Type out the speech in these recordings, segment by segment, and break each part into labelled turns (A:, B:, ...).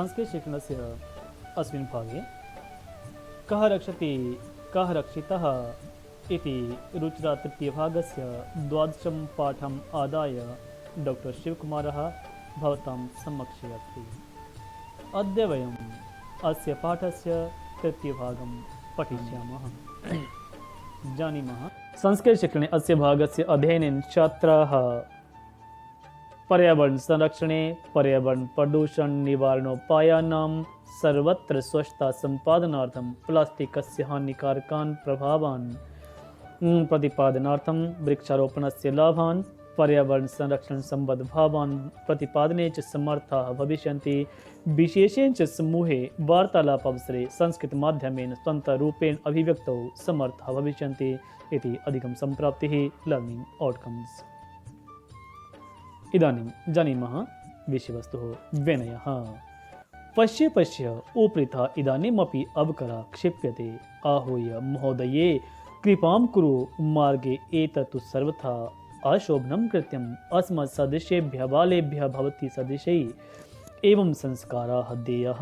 A: संस्कृतशिक्षणस्य अस्मिन् भागे कः रक्षति कः रक्षितः इति रुचिरा तृतीयभागस्य 12 पाठम् आदाय डॉक्टर शिवकुमारः भवतां सम्मुखे अस्ति। अद्य वयम् अस्य पाठस्य तृतीयभागं पठिष्यामः। जानीमः संस्कृतशिक्षणे अस्य भागस्य अध्ययनेन छात्राः पर्यावरण संरक्षणे पर्यावरण प्रदूषण निवारणोपायानां सर्वत्र स्वच्छता संपादनार्थं प्लास्टिकस्य हानिकारकान् प्रभावान् प्रतिपादनार्थं वृक्षारोपणस्य लाभान् पर्यावरण संरक्षण संबद्ध भावान् प्रतिपादने च समर्थाः भविष्यन्ति। विशेषेण च समूहे वार्तालापावसरे संस्कृतमाध्यमेन स्वतन्त्ररूपेण अभिव्यक्तौ समर्थाः भविष्यन्ति इति अधिकं सम्प्राप्तिः लर्निंग आउटकम्स। इदानीं जानीमः विषयवस्तुः विनयः। पश्य पश्य उपरितः इदानीमपि अवकरः क्षिप्यते आहूय महोदये कृपां कुरु मार्गे एतत्तु सर्वथा अशोभनं कृत्यम् अस्मत् सदृशेभ्यः बालेभ्यः भवति सदृशैः एवं संस्काराः देयाः।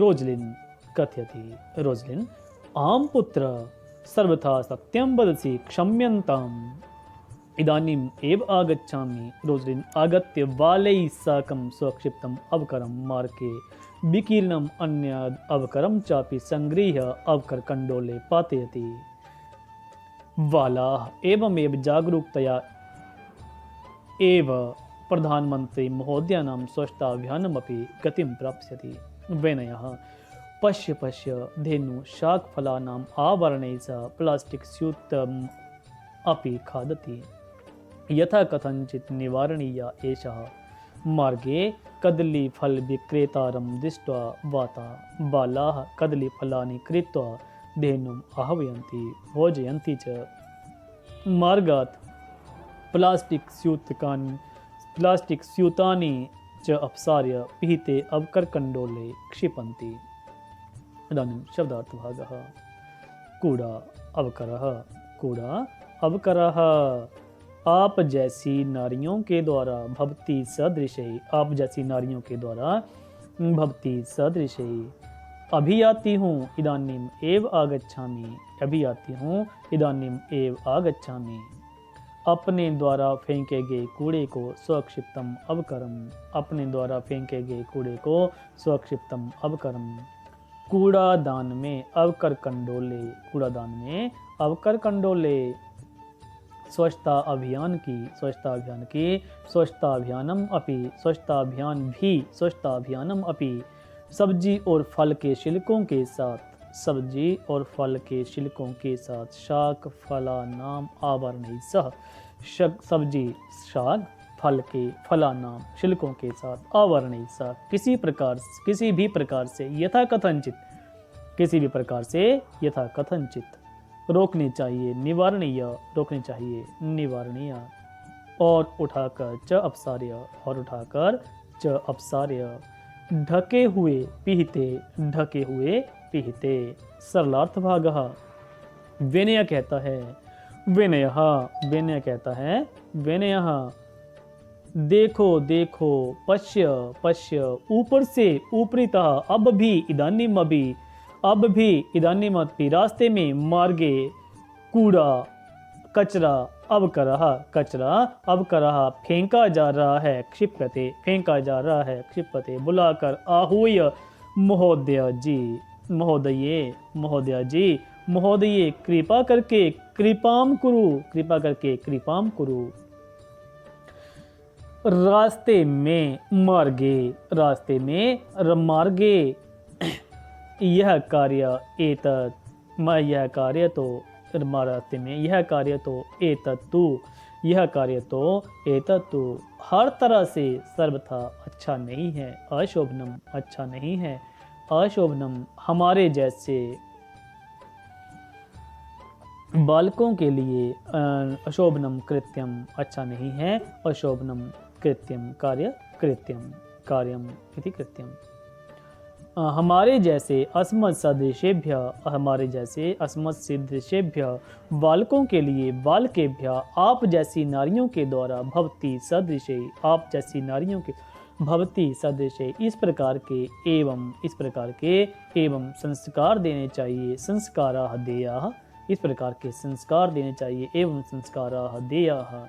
A: रोजलिन् कथयति। रोजलिन् आं पुत्र सर्वथा सत्यं वदसि क्षम्यन्ताम् इदानीम् एव आगच्छामि। रोजलिन् आगत्य बालैः साकं स्वक्षिप्तम् अवकरं मार्गे विकीर्णम् अन्यद् अवकरं चापि सङ्गृह्य अवकरकण्डोले पातयति। बालाः एवमेव जागरूकतया एव प्रधानमन्त्री महोदयानां स्वच्छताभियानमपि गतिं प्राप्स्यति। विनयः पश्य पश्य धेनु शाकफलानाम् आवरणैः सह प्लास्टिक् स्यूतम् अपि खादति। यथा कथञ्चित् निवारणीया एषः। मार्गे कदलीफलविक्रेतारं दृष्ट्वा बालाः कदलीफलानि क्रीत्वा धेनुम् आह्वयन्ति भोजयन्ति च। मार्गात् प्लास्टिक् स्यूतानि च अपसार्य पिहिते अवकरकण्डोले क्षिपन्ति। इदानीं शब्दार्थभागः। कूड़ा अवकरः। कूड़ा अवकरः आप जैसी नारियों के द्वारा भवती सदृशैः। आप जैसी नारियों के द्वारा भवती सदृशैः। अभी आती हूँ इदानीम एव आगच्छामि। अभी आती हूँ इदानीम एव आगच्छामि। अपने द्वारा फेंके गए कूड़े को स्वक्षिप्तम अवकरम। अपने द्वारा फेंके गए कूड़े को स्वक्षिप्तम अवकरम। कूड़ादान में अवकर कंडोले। कूड़ादान में अवकर कंडोले। स्वच्छता अभियान की। स्वच्छता अभियान की। स्वच्छता अभियानम अपि। स्वच्छता अभियान भी। स्वच्छता अभियानम अपि। सब्जी और फल के छिलकों के साथ। सब्जी और फल के छिलकों के साथ। शाक फलानाम आवरणैः सह। सब्जी शाक फल के फलानाम छिलकों के साथ आवरणैः सह। किसी भी प्रकार से यथा कथनचित। किसी भी प्रकार से यथा कथनचित रोकनी चाहिए। निवारणीय रोकनी चाहिए। निवारणीय। और उठाकर च अपसार्य। और उठाकर च अपसार्य। ढके हुए पिहिते। ढके हुए पिहिते। सरलार्थ भागः। विनय कहता है। विनयः। विनय कहता है। विनयः देखो देखो पश्य पश्य ऊपर से ऊपरीतः अब भी इदानीम अभी अब भी इदानीमपि रास्ते में मार्गे कूड़ा कचरा अवकरः फेंका जा रहा है। क्षिप्यते फेंका जा रहा है। क्षिप्यते बुलाकर आहूय महोदय जी महोदया जी महोदये कृपा करके कृपाम कुरु। रास्ते में मार्गे यह कार्य एतत्तु हर तरह से सर्वथा अच्छा नहीं है। अशोभनम अच्छा नहीं है। अशोभनम हमारे जैसे बालकों के लिए अशोभनम कृत्यम अच्छा नहीं है। अशोभनम कृत्यम कार्यम इति कृत्यम। हमारे जैसे अस्मत् सदृशेभ्य बालकों के लिए बालकेभ्य आप जैसी नारियों के द्वारा भवती सदृशे। आप जैसी नारियों के भवति सदृशे, इस प्रकार के एवं संस्कार देने चाहिए, संस्काराः देयाः, इस प्रकार के संस्कार देने चाहिए एवं संस्काराः देयाः।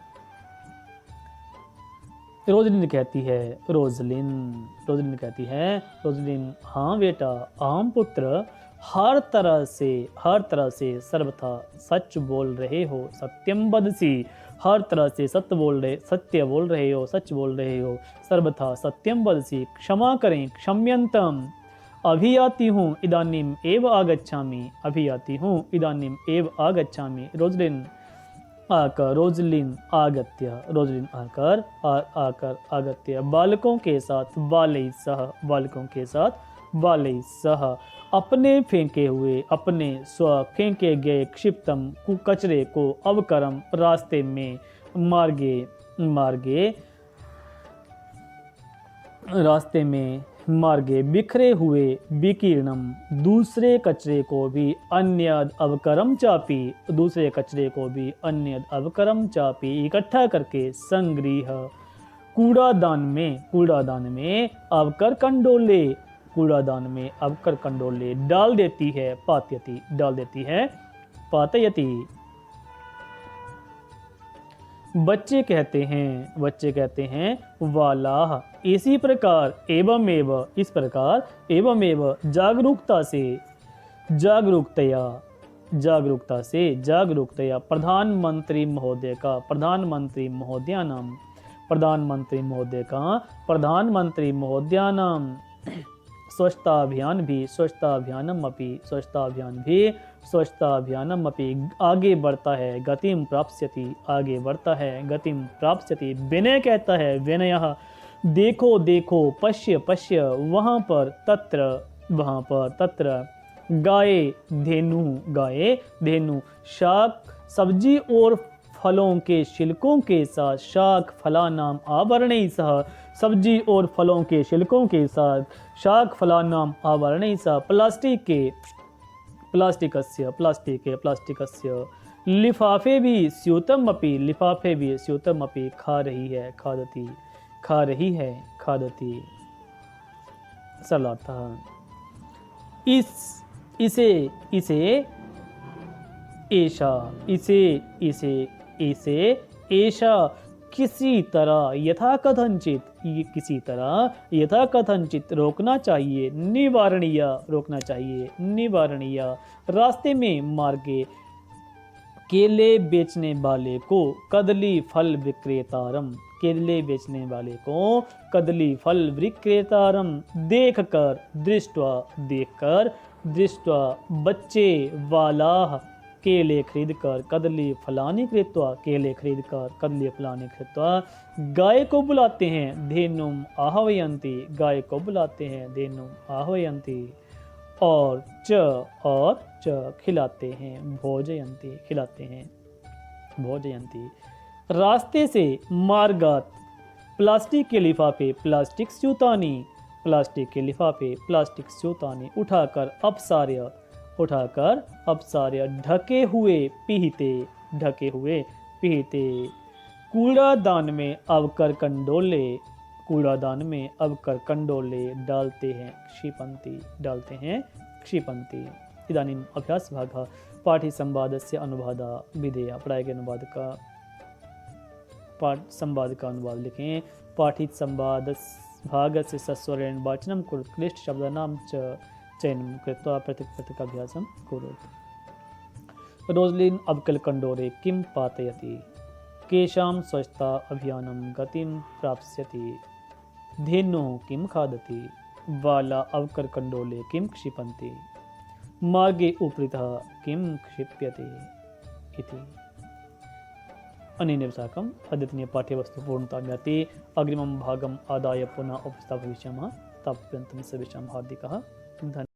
A: रोजलिन कहती है, रोजलिन कहती है, रोजलिन हाँ बेटा, आम पुत्र हर तरह से सर्वथा सच बोल रहे हो, सत्यम वदसि, हर तरह से सत्य बोल रहे हो, सच बोल रहे हो, सर्वथा सत्यम वदसि, क्षमा करें, क्षम्यंतम, अभी आती हूँ इदानीम एव आगच्छामि, अभी आती हूँ इदानीम एव आगच्छामि। रोजलिन आकर आगत्य बालकों के साथ बालैः सह अपने फेंके गए क्षिप्तम कचरे को अवकरम रास्ते में मार्गे बिखरे हुए विकीर्णम, दूसरे कचरे को भी अन्यद अवकरम चापी इकट्ठा करके संग्रह कूड़ादान में अवकर कंडोले डाल देती है, पातयति। बच्चे कहते हैं वालाह, इसी प्रकार एवमेव जागरूकता से प्रधानमंत्री महोदयानां स्वच्छता अभियानम अपि आगे बढ़ता है, गतिम प्राप्स्यति। विनय कहता है, विनयः देखो, पश्य, वहाँ पर, तत्र गाये धेनु, शाक सब्जी और फलों के छिलकों के साथ, शाक फलानाम आवरणैः सह, सब्जी और फलों के छिलकों के साथ, शाक फलानाम आवरणैः सह, प्लास्टिकस्य लिफाफे भी स्यूतम अपि खा रही है, खादती। सरलार्थ, इसे ऐसा किसी तरह यथाकथनचित रोकना चाहिए, निवारणीय। रास्ते में मार्गे केले बेचने वाले को कदली फल विक्रेतारम दृष्टवा बच्चे वालाह केले खरीदकर, कदली फलानी कृत्वा गाय को बुलाते हैं, धेनुम आह्वयंती, और च खिलाते हैं, भोजयंती। रास्ते से मार्गात प्लास्टिक के लिफाफे, प्लास्टिक स्यूतानी उठाकर अपसार्य ढके हुए पीहते कूड़ादान में अवकर कंडोले डालते हैं, क्षिपन्ति। इदानीम अभ्यास भागः पाठी संवादस्य अनुवादा विधेय, पढ़ाए गए संवाद का अनुवाद लिखें। पाठित संवाद भागस्य सस्वरेण वाचनं कुरुत, क्लिष्ट शब्दानां च चयनं कृत्वा पृथक् अभ्यासं कुरुत। रोजलिन अवकल कंडोरे किं पातयति, केषां स्वच्छता अभियानं गतिं प्राप्स्यति, धेनुः किं खादति, वाला अवकर कंडोले किं क्षिपन्ति, मार्गे उपरितः किं क्षिप्यते इति। अनेन साकम् अद्यतनीय पाठ्यवस्तु पूर्णतां याति। अग्रिमं भागम् आदाय पुनः उपस्थापयिष्यामः। तावत्पर्यन्तं सर्वेषां हार्दिकः धन्यवादः।